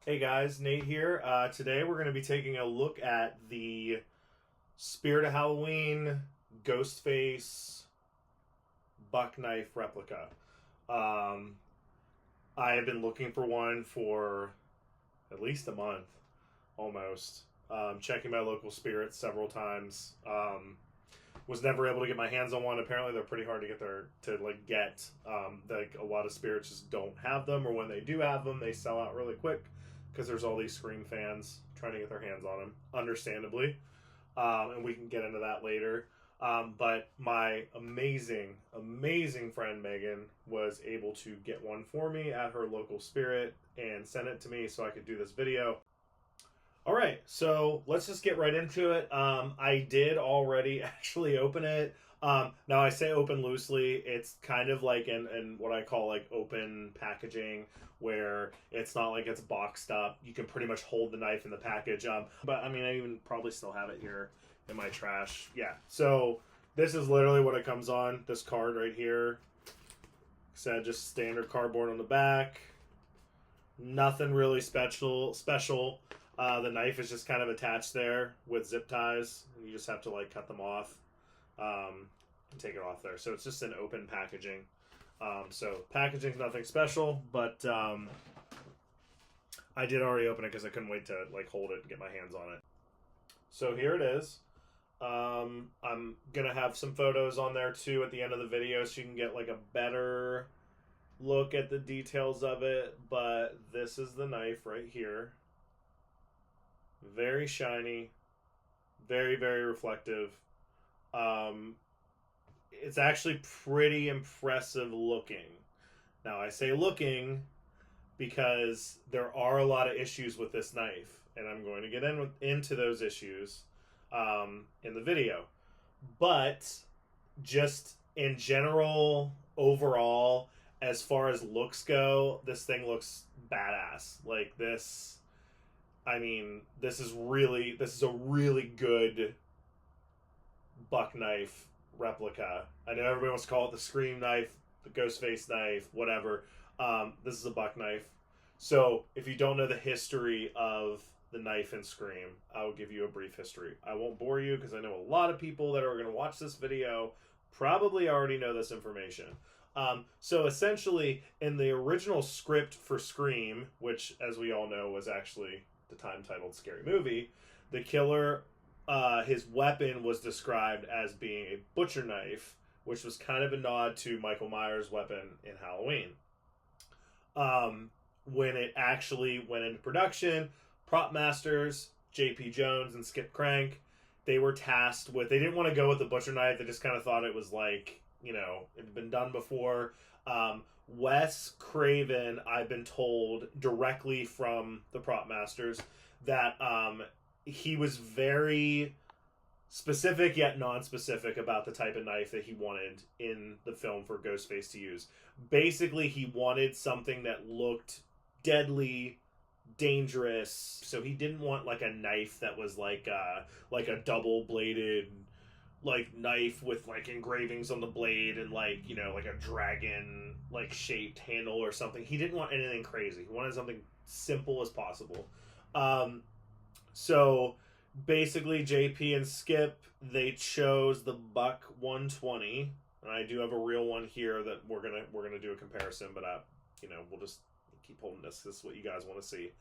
Hey guys, Nate here. Today we're going to be taking a look at the Spirit of Halloween Ghostface buck knife replica. Um, I have been looking for one for at least a month, almost. Checking my local spirits several times. Was never able to get my hands on one. Apparently, they're pretty hard to get. Like a lot of spirits just don't have them, or when they do have them, they sell out really quick because there's all these Scream fans trying to get their hands on them, understandably. And we can get into that later. But my amazing friend Megan was able to get one for me at her local spirit and send it to me so I could do this video. All right, so let's just get right into it. I did already actually open it. Now I say open loosely. It's kind of like in what I call like open packaging, where it's not like it's boxed up. You can pretty much hold the knife in the package. But I mean, I even probably still have it here in my trash. Yeah. So this is literally what it comes on. This card right here. Said just standard cardboard on the back. Nothing really special. The knife is just kind of attached there with zip ties. And you just have to like cut them off and take it off there. So it's just an open packaging. So packaging's nothing special, but I did already open it because I couldn't wait to like hold it and get my hands on it. So here it is. I'm gonna have some photos on there too at the end of the video so you can get like a better look at the details of it. But this is the knife right here. Very shiny, very reflective. It's actually pretty impressive looking. Now I say looking because there are a lot of issues with this knife, and I'm going to get into those issues in the video. But just in general, overall, as far as looks go, this thing looks badass. Like this, I mean, this is a really good buck knife replica. I know everybody wants to call it the Scream knife, the Ghostface knife, whatever. This is a buck knife. So if you don't know the history of the knife in Scream, I will give you a brief history. I won't bore you because I know a lot of people that are going to watch this video probably already know this information. So essentially, in the original script for Scream, which, as we all know, was actually the time-titled Scary Movie, the killer, his weapon was described as being a butcher knife, which was kind of a nod to Michael Myers' weapon in Halloween. When it actually went into production, prop masters J.P. Jones and Skip Crank, they were tasked with, they didn't want to go with the butcher knife. They just kind of thought it was like, you know, it had been done before. Wes Craven, I've been told directly from the prop masters that he was very specific yet non-specific about the type of knife that he wanted in the film for Ghostface to use. Basically, he wanted something that looked deadly, dangerous. So he didn't want like a knife that was like a double-bladed like knife with like engravings on the blade and like, you know, like a dragon like shaped handle or something. He didn't want anything crazy. He wanted something simple as possible. So basically JP and Skip, they chose the Buck 120, and I do have a real one here that we're gonna do a comparison, but you know, we'll just keep holding this. This is what you guys want to see.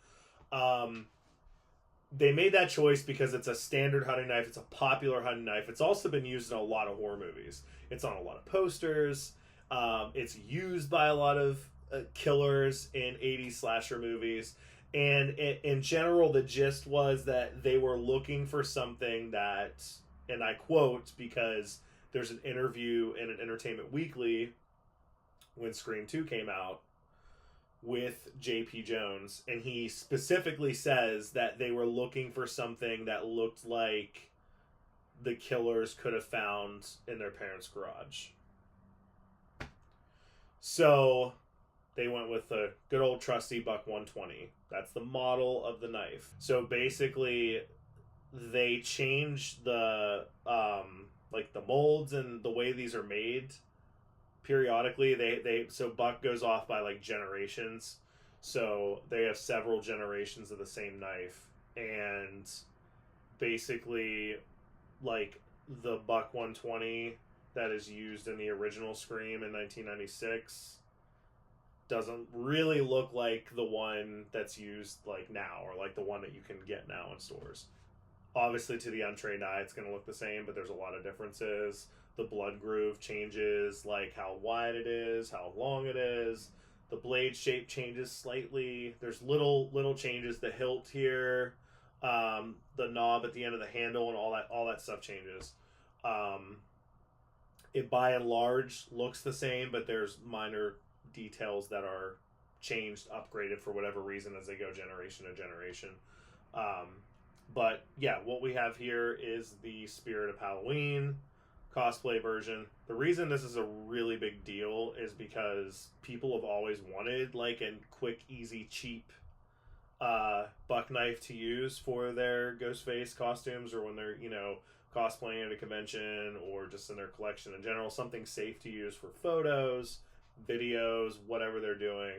They made that choice because it's a standard hunting knife. It's a popular hunting knife. It's also been used in a lot of horror movies. It's on a lot of posters. It's used by a lot of killers in 80s slasher movies. And in general, the gist was that they were looking for something that, and I quote, because there's an interview in an Entertainment Weekly when Scream 2 came out with J.P. Jones, and he specifically says that they were looking for something that looked like the killers could have found in their parents' garage. So they went with the good old trusty Buck 120. That's the model of the knife. So basically, they changed the like the molds and the way these are made periodically. So Buck goes off by like generations. So they have several generations of the same knife, and basically, like the Buck 120 that is used in the original Scream in 1996 doesn't really look like the one that's used like now, or like the one that you can get now in stores. Obviously, to the untrained eye, it's going to look the same, but there's a lot of differences. The blood groove changes, like how wide it is, how long it is. The blade shape changes slightly. There's little changes. The hilt here, the knob at the end of the handle, and all that stuff changes. It by and large looks the same, but there's minor details that are changed, upgraded for whatever reason as they go generation to generation. But yeah, what we have here is the Spirit of Halloween cosplay version. The reason this is a really big deal is because people have always wanted like a quick, easy, cheap buck knife to use for their Ghostface costumes, or when they're, cosplaying at a convention, or just in their collection in general. Something safe to use for photos, videos, whatever they're doing.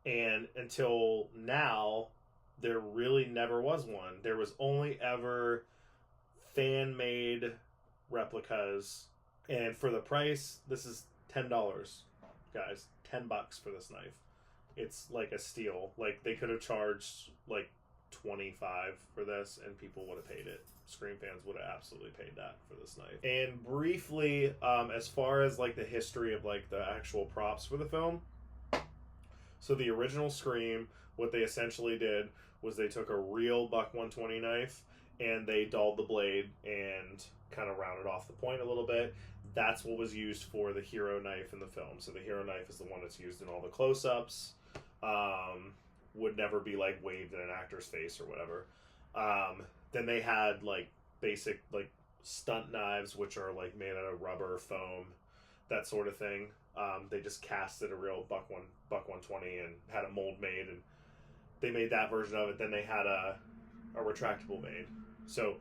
And until now, there really never was one. There was only ever fan-made replicas, and for the price, this is $10, guys. $10 for this knife. It's like a steal. Like, they could have charged like $25 for this, and people would have paid it. Scream fans would have absolutely paid that for this knife. And briefly, as far as like the history of like the actual props for the film, so the original Scream, what they essentially did was they took a real Buck 120 knife and they dulled the blade and kind of rounded off the point a little bit. That's what was used for the hero knife in the film. So the hero knife is the one that's used in all the close-ups. Would never be like waved in an actor's face or whatever. Then they had like basic like stunt knives, which are like made out of rubber, foam, that sort of thing. They just casted a real Buck 120 and had a mold made, and they made that version of it. Then they had a retractable made. So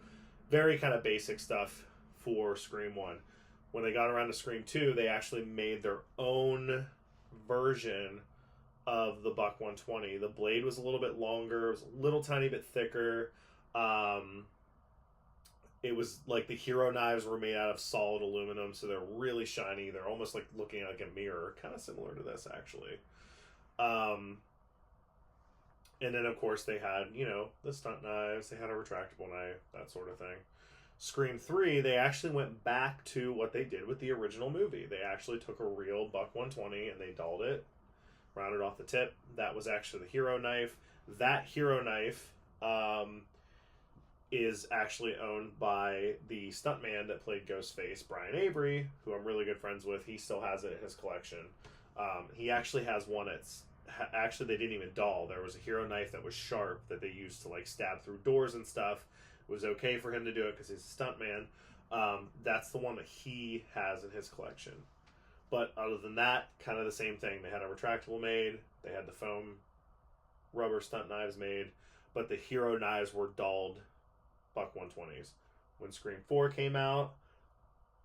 very kind of basic stuff for Scream 1. When they got around to Scream 2, they actually made their own version of the Buck 120. The blade was a little bit longer, it was a little tiny bit thicker. It was like the hero knives were made out of solid aluminum, so they're really shiny. They're almost like looking like a mirror, kind of similar to this actually. And then of course they had, the stunt knives, they had a retractable knife, that sort of thing. Scream 3, they actually went back to what they did with the original movie. They actually took a real Buck 120 and they dulled it, rounded off the tip. That was actually the hero knife. That hero knife is actually owned by the stuntman that played Ghostface, Brian Avery, who I'm really good friends with. He still has it in his collection. He actually has one that's actually they didn't even dull. There was a hero knife that was sharp that they used to like stab through doors and stuff. It was okay for him to do it because he's a stuntman. That's the one that he has in his collection. But other than that, kind of the same thing. They had a retractable made. They had the foam rubber stunt knives made. But the hero knives were dulled Buck 120s. When Scream 4 came out,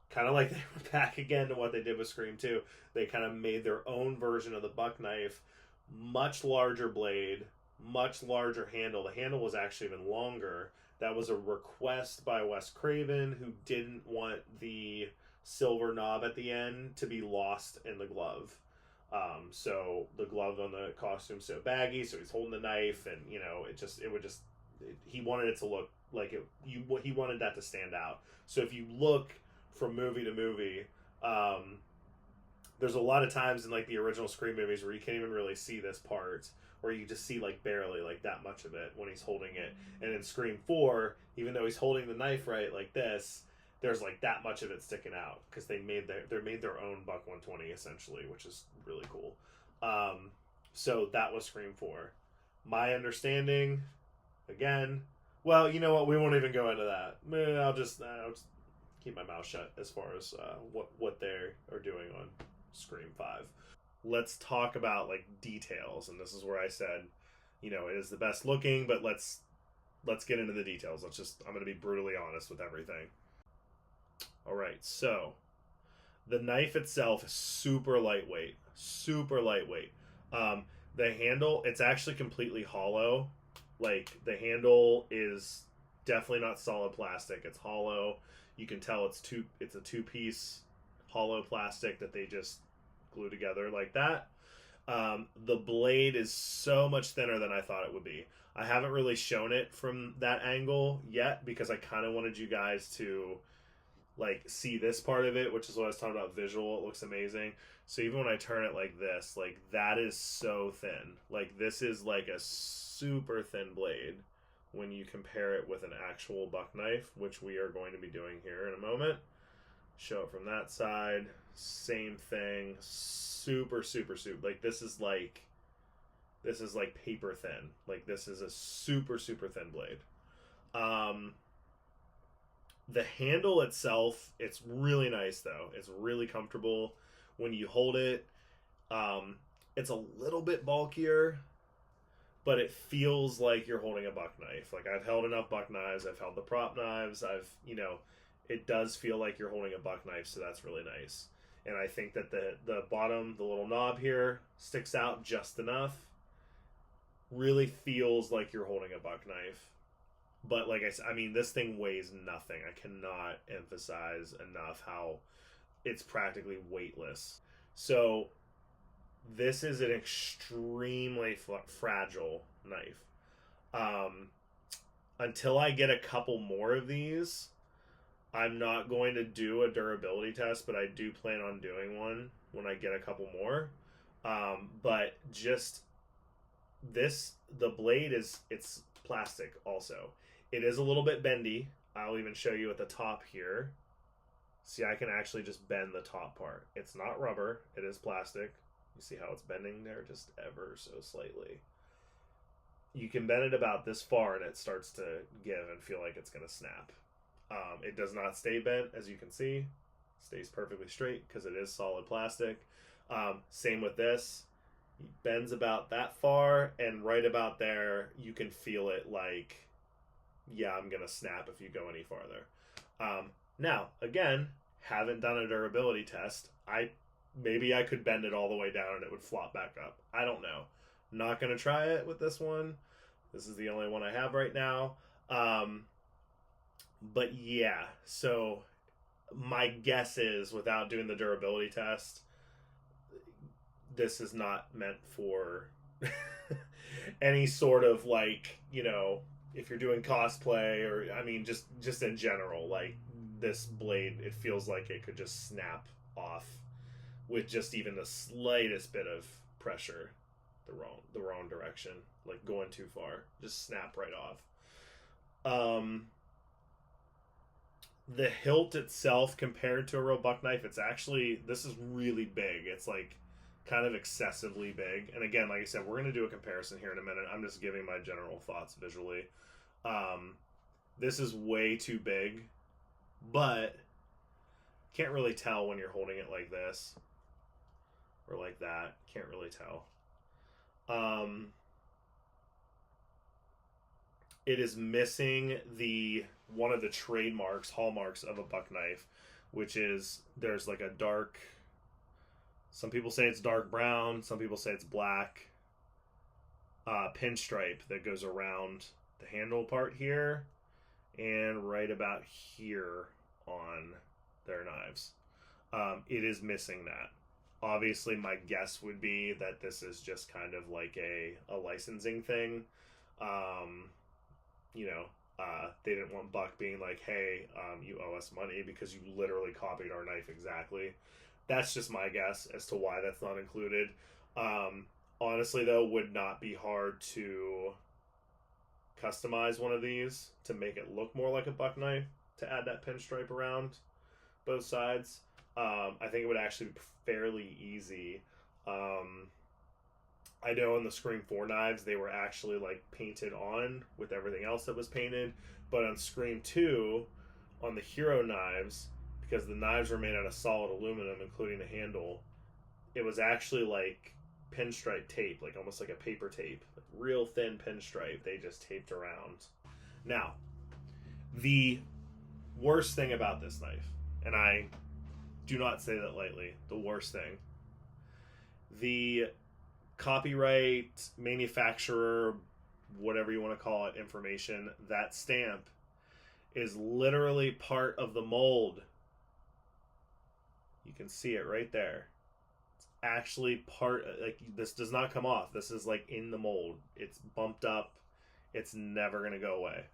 kind of like they went back again to what they did with Scream 2. They kind of made their own version of the buck knife. Much larger blade, much larger handle. The handle was actually even longer. That was a request by Wes Craven, who didn't want the silver knob at the end to be lost in the glove. So the glove on the costume's so baggy, so he's holding the knife, and he wanted it to look like it. He wanted that to stand out. So if you look from movie to movie, there's a lot of times in like the original Scream movies where you can't even really see this part, or you just see like barely like that much of it when he's holding it. And in Scream 4, even though he's holding the knife right like this, there's like that much of it sticking out because they made their own Buck 120 essentially, which is really cool. So that was Scream 4. My understanding, again, well, you know what? We won't even go into that. I'll just keep my mouth shut as far as what they are doing on Scream 5. Let's talk about like details, and this is where I said, it is the best looking, but let's get into the details. I'm going to be brutally honest with everything. All right, so the knife itself is super lightweight. The handle, it's actually completely hollow. Like, the handle is definitely not solid plastic. It's hollow. You can tell it's a two-piece hollow plastic that they just glue together like that. The blade is so much thinner than I thought it would be. I haven't really shown it from that angle yet because I kind of wanted you guys to like see this part of it, which is what I was talking about visual. It looks amazing. So even when I turn it like this, like that is so thin. Like this is like a super thin blade when you compare it with an actual buck knife, which we are going to be doing here in a moment. Show it from that side. Same thing. Super, super, super. Like this is like paper thin. Like this is a super, super thin blade. The handle itself, it's really nice though. It's really comfortable when you hold it. It's a little bit bulkier, but it feels like you're holding a buck knife. Like I've held enough buck knives. I've held the prop knives. It does feel like you're holding a buck knife, so that's really nice. And I think that the bottom, the little knob here, sticks out just enough. Really feels like you're holding a buck knife. But like I said, I mean, this thing weighs nothing. I cannot emphasize enough how it's practically weightless. So this is an extremely fragile knife. Until I get a couple more of these, I'm not going to do a durability test, but I do plan on doing one when I get a couple more. But just the blade it's plastic also. It is a little bit bendy. I'll even show you at the top here. See, I can actually just bend the top part. It's not rubber. It is plastic. You see how it's bending there just ever so slightly. You can bend it about this far and it starts to give and feel like it's going to snap. It does not stay bent, as you can see. It stays perfectly straight because it is solid plastic. Same with this. It bends about that far, and right about there, you can feel it like, yeah, I'm going to snap if you go any farther. Now, again, haven't done a durability test. Maybe I could bend it all the way down and it would flop back up. I don't know. Not going to try it with this one. This is the only one I have right now. But yeah, so my guess is, without doing the durability test, this is not meant for any sort of like, if you're doing cosplay or, I mean, just in general, like this blade, it feels like it could just snap off with just even the slightest bit of pressure the wrong direction, like going too far, just snap right off. The hilt itself, compared to a real buck knife, this is really big. It's like kind of excessively big. And again, like I said, we're going to do a comparison here in a minute. I'm just giving my general thoughts visually. This is way too big, but can't really tell when you're holding it like this or like that. Can't really tell. It is missing one of the trademarks, hallmarks of a buck knife, which is there's like a dark, some people say it's dark brown, some people say it's black, pinstripe that goes around the handle part here and right about here on their knives. It is missing that. Obviously, my guess would be that this is just kind of like a licensing thing. They didn't want Buck being like, hey, you owe us money because you literally copied our knife exactly. That's just my guess as to why that's not included. Honestly, though, would not be hard to customize one of these to make it look more like a buck knife, to add that pinstripe around both sides. I think it would actually be fairly easy. I know on the Scream 4 knives, they were actually like painted on with everything else that was painted. But on Scream 2, on the Hero knives, because the knives were made out of solid aluminum, including the handle, it was actually like pinstripe tape, like almost like a paper tape. Like real thin pinstripe they just taped around. Now, the worst thing about this knife, and I do not say that lightly, the worst thing, the copyright, manufacturer, whatever you want to call it, information, that stamp is literally part of the mold. You can see it right there. It's actually part, like, this does not come off. This is like in the mold. It's bumped up. It's never going to go away.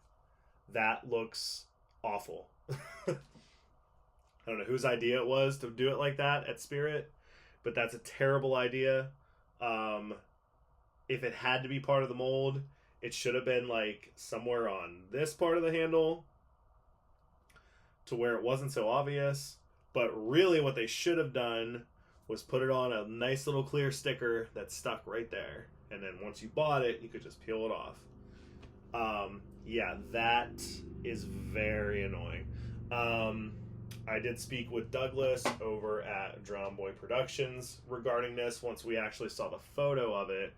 That looks awful. I don't know whose idea it was to do it like that at Spirit, but that's a terrible idea. If it had to be part of the mold, it should have been like somewhere on this part of the handle to where it wasn't so obvious. But really what they should have done was put it on a nice little clear sticker that stuck right there. And then once you bought it, you could just peel it off. Yeah, that is very annoying. I did speak with Douglas over at Drown Boy Productions regarding this once we actually saw the photo of it.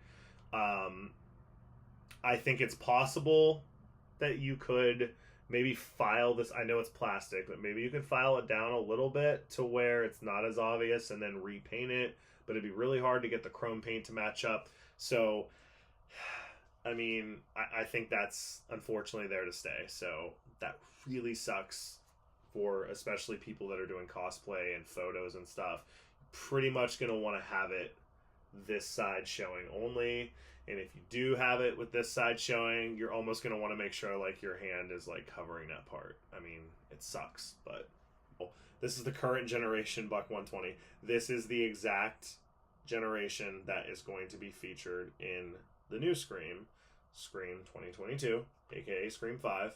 I think it's possible that you could maybe file this. I know it's plastic, but maybe you could file it down a little bit to where it's not as obvious and then repaint it. But it'd be really hard to get the chrome paint to match up. So, I mean, I think that's unfortunately there to stay. So that really sucks for especially people that are doing cosplay and photos and stuff. Pretty much going to want to have it this side showing only. And if you do have it with this side showing, you're almost going to want to make sure like your hand is like covering that part. I mean, it sucks, but this is the current generation Buck 120. This is the exact generation that is going to be featured in the new Scream 2022, aka Scream 5.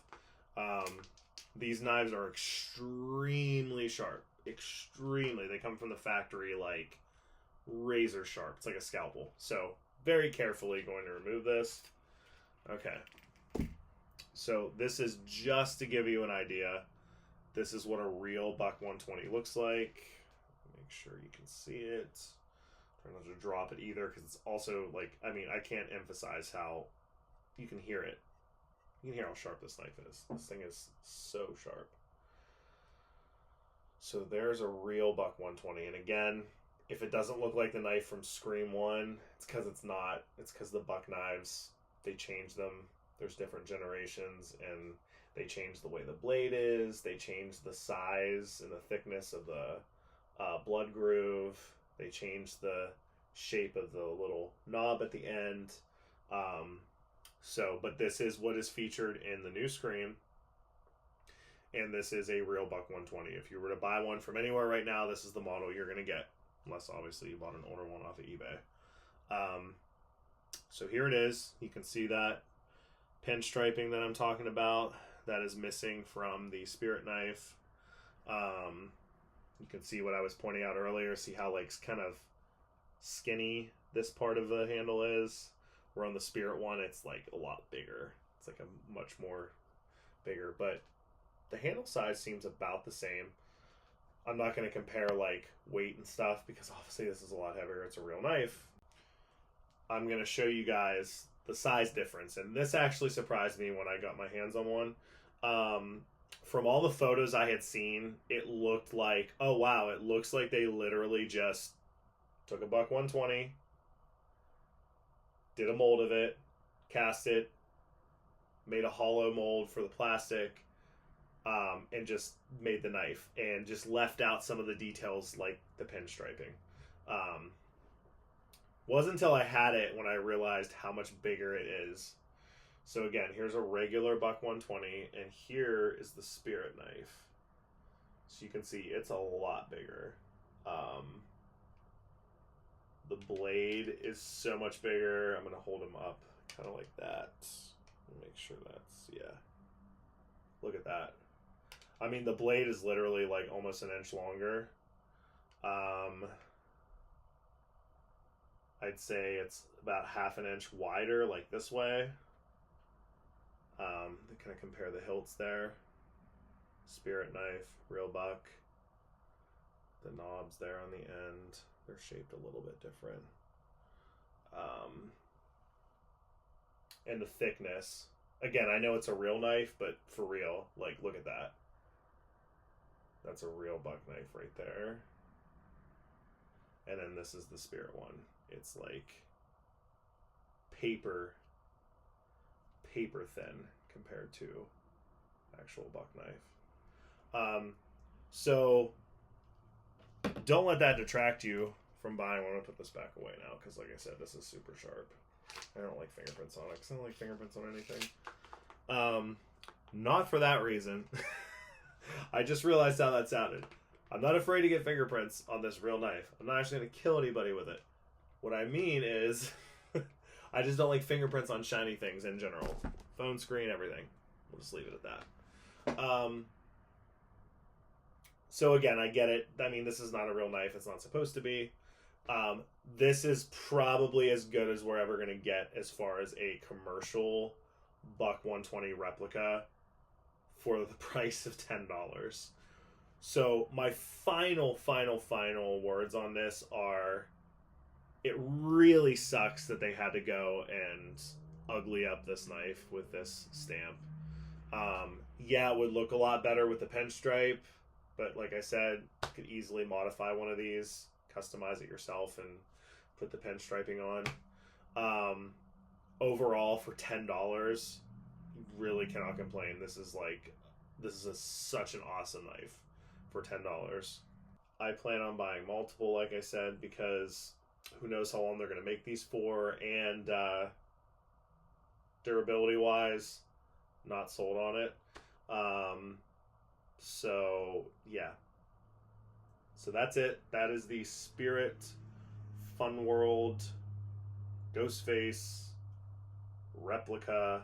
These knives are extremely sharp. Extremely. They come from the factory like razor sharp. It's like a scalpel. So very carefully going to remove this. Okay. So this is just to give you an idea. This is what a real Buck 120 looks like. Make sure you can see it. Try not to drop it either because it's also like, I mean, I can't emphasize how you can hear it. You can hear how sharp this knife is. This thing is so sharp. So there's a real Buck 120. And again, if it doesn't look like the knife from Scream 1, it's because it's not. It's because the Buck knives, they change them. There's different generations, and they change the way the blade is. They change the size and the thickness of the blood groove. They change the shape of the little knob at the end. But this is what is featured in the new Scream. And this is a real Buck 120. If you were to buy one from anywhere right now, this is the model you're going to get. Unless, obviously, you bought an older one off of eBay. So here it is. You can see that pinstriping that I'm talking about. That is missing from the Spirit knife. You can see what I was pointing out earlier. See how, like, kind of skinny this part of the handle is. Where on the Spirit one, it's, like, a lot bigger. It's, like, a much more bigger. But the handle size seems about the same. I'm not going to compare like weight and stuff because obviously this is a lot heavier. It's a real knife. I'm going to show you guys the size difference. And this actually surprised me when I got my hands on one. From all the photos I had seen, it looked like, oh wow, it looks like they literally just took a Buck 120, did a mold of it, cast it, made a hollow mold for the plastic, and just made the knife and just left out some of the details like the pinstriping. Wasn't until I had it when I realized how much bigger it is. So again, here's a regular Buck 120 and here is the Spirit knife. So you can see it's a lot bigger. The blade is so much bigger. I'm going to hold him up kind of like that. Make sure that's, yeah. Look at that. I mean, the blade is literally like almost an inch longer. I'd say it's about half an inch wider, like this way. To kind of compare the hilts there. Spirit knife, real Buck. The knobs there on the end, they're shaped a little bit different. And the thickness. Again, I know it's a real knife, but for real, like, look at that. That's a real Buck knife right there. And then this is the Spirit one. It's like paper thin compared to actual buck knife. So don't let that detract you from buying one. I'm gonna put this back away now because, like I said, this is super sharp. I don't like fingerprints on it because I don't like fingerprints on anything. Not for that reason. I just realized how that sounded. I'm not afraid to get fingerprints on this real knife. I'm not actually going to kill anybody with it. What I mean is, I just don't like fingerprints on shiny things in general. Phone screen, everything. We'll just leave it at that. So again, I get it. I mean, this is not a real knife. It's not supposed to be. This is probably as good as we're ever going to get as far as a commercial buck 120 replica for the price of $10. So my final words on this are, it really sucks that they had to go and ugly up this knife with this stamp. Yeah, it would look a lot better with the pinstripe, but like I said, you could easily modify one of these, customize it yourself, and put the pinstriping on. Overall, for $10, you really cannot complain. This is such an awesome knife for $10. I plan on buying multiple, like I said, because who knows how long they're going to make these for, and durability wise, not sold on it. So yeah, so that's it. That is the Spirit Fun World Ghostface replica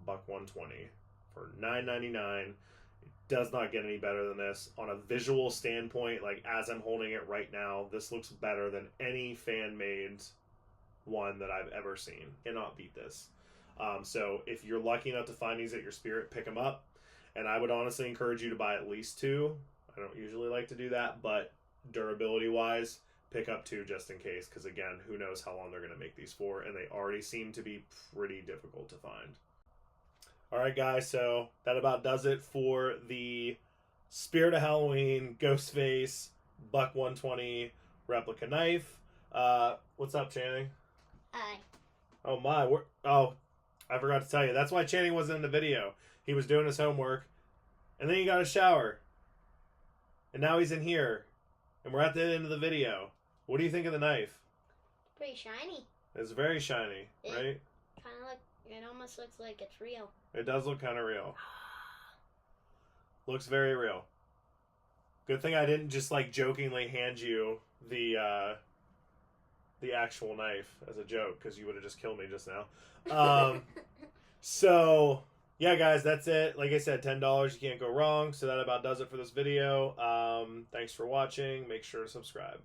buck 120 for $9.99. It does not get any better than this on a visual standpoint. Like, as I'm holding it right now, this looks better than any fan-made one that I've ever seen. Cannot beat this. So if you're lucky enough to find these at your Spirit, pick them up. And I would honestly encourage you to buy at least 2. I don't usually like to do that, but durability-wise, pick up 2 just in case, because again, who knows how long they're going to make these for, and they already seem to be pretty difficult to find. Alright guys, so that about does it for the Spirit of Halloween Ghostface buck 120 replica knife. What's up, Channing? Hi. Oh my, I forgot to tell you, that's why Channing wasn't in the video. He was doing his homework, and then he got a shower, and now he's in here, and we're at the end of the video. What do you think of the knife? Pretty shiny. It's very shiny, right? It almost looks like it's real. It does look kind of real. Looks very real. Good thing I didn't just like jokingly hand you the actual knife as a joke, because you would have just killed me just now. So yeah, guys, that's it. Like I said, $10, you can't go wrong. So that about does it for this video. Thanks for watching. Make sure to subscribe.